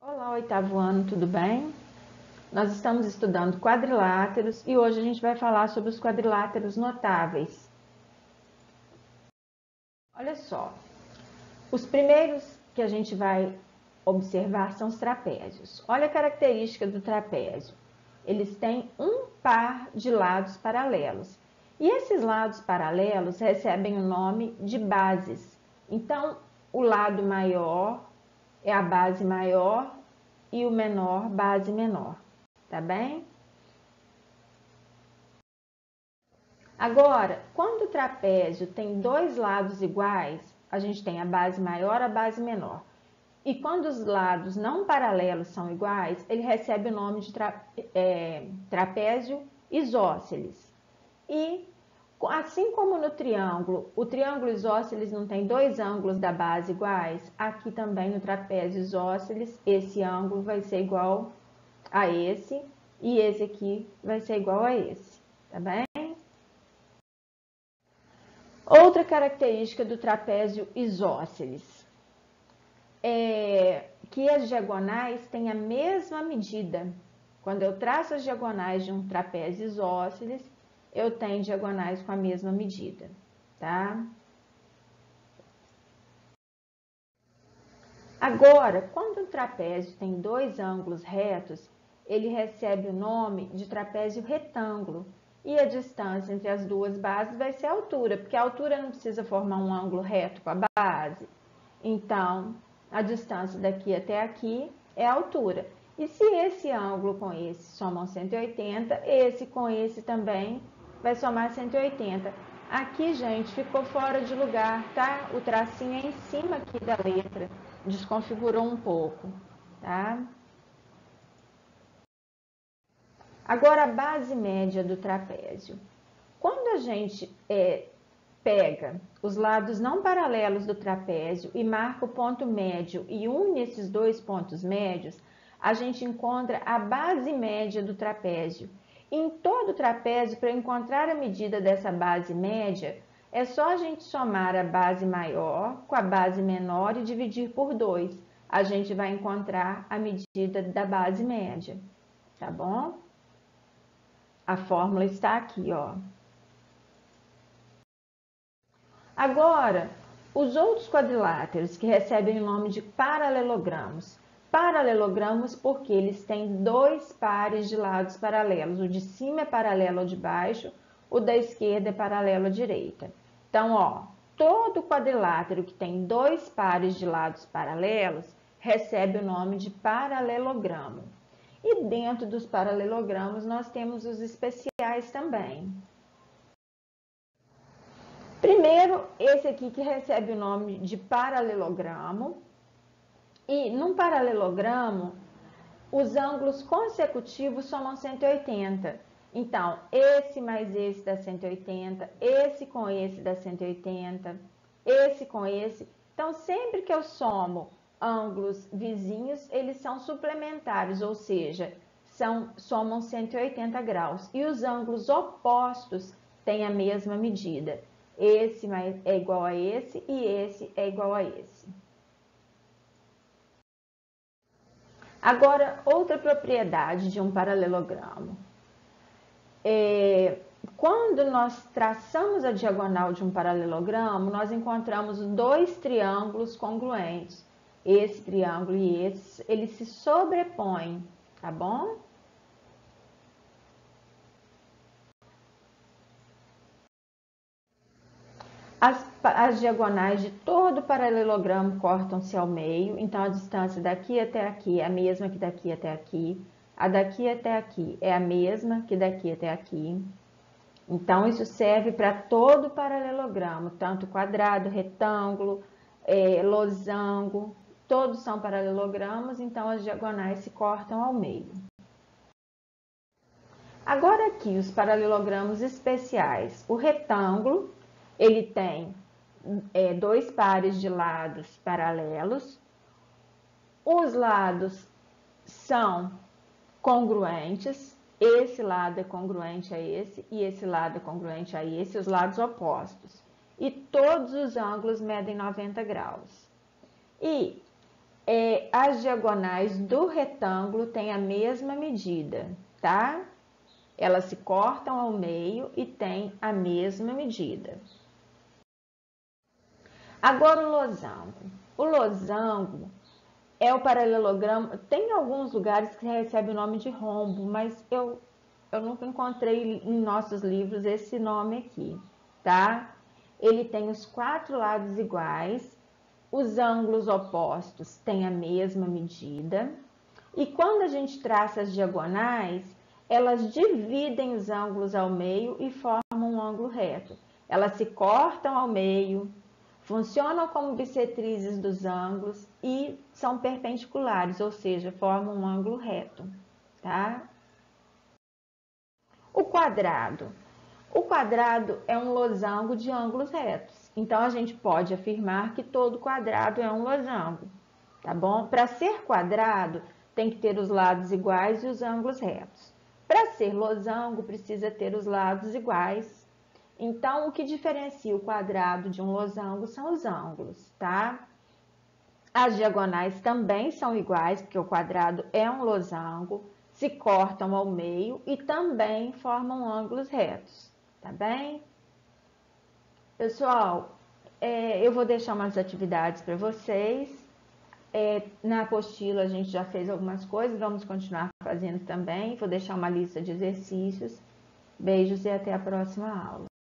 Olá, oitavo ano, tudo bem? Nós estamos estudando quadriláteros e hoje a gente vai falar sobre os quadriláteros notáveis. Olha só, os primeiros que a gente vai observar são os trapézios. Olha a característica do trapézio. Eles têm um par de lados paralelos. E esses lados paralelos recebem o nome de bases. Então, o lado maior é a base maior e o menor, base menor. Tá bem? Agora, quando o trapézio tem dois lados iguais, a gente tem a base maior e a base menor. E quando os lados não paralelos são iguais, ele recebe o nome de trapézio isósceles. E assim como no triângulo, o triângulo isósceles não tem dois ângulos da base iguais, aqui também no trapézio isósceles, esse ângulo vai ser igual a esse e esse aqui vai ser igual a esse, tá bem? Outra característica do trapézio isósceles é que as diagonais têm a mesma medida. Quando eu traço as diagonais de um trapézio isósceles, eu tenho diagonais com a mesma medida, tá? Agora, quando um trapézio tem dois ângulos retos, ele recebe o nome de trapézio retângulo. E a distância entre as duas bases vai ser a altura, porque a altura não precisa formar um ângulo reto com a base. Então, a distância daqui até aqui é a altura. E se esse ângulo com esse somam 180, esse com esse também vai somar 180. Aqui, gente, ficou fora de lugar, tá? O tracinho é em cima aqui da letra, desconfigurou um pouco, tá? Agora, a base média do trapézio. Quando a gente pega os lados não paralelos do trapézio e marca o ponto médio e une esses dois pontos médios, a gente encontra a base média do trapézio. Em todo o trapézio, para encontrar a medida dessa base média, é só a gente somar a base maior com a base menor e dividir por 2. A gente vai encontrar a medida da base média, tá bom? A fórmula está aqui, ó. Agora, os outros quadriláteros que recebem o nome de paralelogramos. Paralelogramos porque eles têm dois pares de lados paralelos. O de cima é paralelo ao de baixo, o da esquerda é paralelo à direita. Então, ó, todo quadrilátero que tem dois pares de lados paralelos recebe o nome de paralelogramo. E dentro dos paralelogramos nós temos os especiais também. Primeiro, esse aqui que recebe o nome de paralelogramo. E num paralelogramo, os ângulos consecutivos somam 180. Então, esse mais esse dá 180, esse com esse dá 180, esse com esse. Então, sempre que eu somo ângulos vizinhos, eles são suplementares, ou seja, somam 180 graus. E os ângulos opostos têm a mesma medida. Esse é igual a esse e esse é igual a esse. Agora, outra propriedade de um paralelogramo. Quando nós traçamos a diagonal de um paralelogramo, nós encontramos dois triângulos congruentes. Esse triângulo e esse, eles se sobrepõem, tá bom? As diagonais de todo paralelogramo cortam-se ao meio, então a distância daqui até aqui é a mesma que daqui até aqui, a daqui até aqui é a mesma que daqui até aqui. Então, isso serve para todo paralelogramo, tanto quadrado, retângulo, losango, todos são paralelogramos, então as diagonais se cortam ao meio. Agora aqui, os paralelogramos especiais. O retângulo, ele tem dois pares de lados paralelos. Os lados são congruentes. Esse lado é congruente a esse e esse lado é congruente a esse, os lados opostos. E todos os ângulos medem 90 graus. E as diagonais do retângulo têm a mesma medida, tá? Elas se cortam ao meio e têm a mesma medida. Agora o losango. O losango é o paralelogramo. Tem alguns lugares que recebe o nome de rombo, mas eu nunca encontrei em nossos livros esse nome aqui, tá? Ele tem os 4 lados iguais, os ângulos opostos têm a mesma medida, e quando a gente traça as diagonais, elas dividem os ângulos ao meio e formam um ângulo reto. Elas se cortam ao meio, funcionam como bissetrizes dos ângulos e são perpendiculares, ou seja, formam um ângulo reto, tá? O quadrado. O quadrado é um losango de ângulos retos. Então, a gente pode afirmar que todo quadrado é um losango, tá bom? Para ser quadrado, tem que ter os lados iguais e os ângulos retos. Para ser losango, precisa ter os lados iguais. Então, o que diferencia o quadrado de um losango são os ângulos, tá? As diagonais também são iguais, porque o quadrado é um losango, se cortam ao meio e também formam ângulos retos, tá bem? Pessoal, eu vou deixar umas atividades para vocês. Na apostila a gente já fez algumas coisas, vamos continuar fazendo também. Vou deixar uma lista de exercícios. Beijos e até a próxima aula.